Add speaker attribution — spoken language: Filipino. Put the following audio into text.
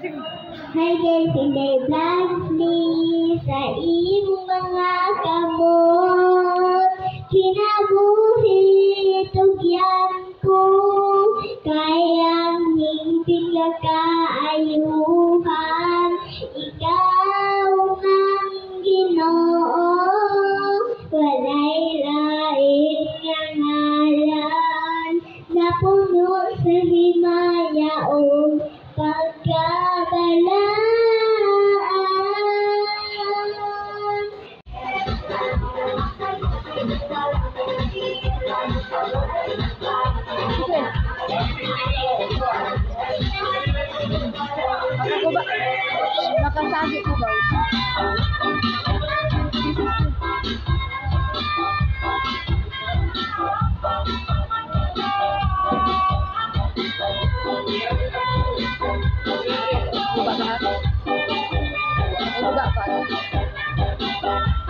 Speaker 1: Hi guys, Inday Vlogs ni sa imong mga kamot. Kinabuhi tugyan ko, kayang hingpin ka kaayuhan. Ikaw ang Ginoo, walay lain nga ngalan, napuno sa himaya o pagkabalaan.
Speaker 2: Nakasagi ko ba? Buka ka? Buka ka?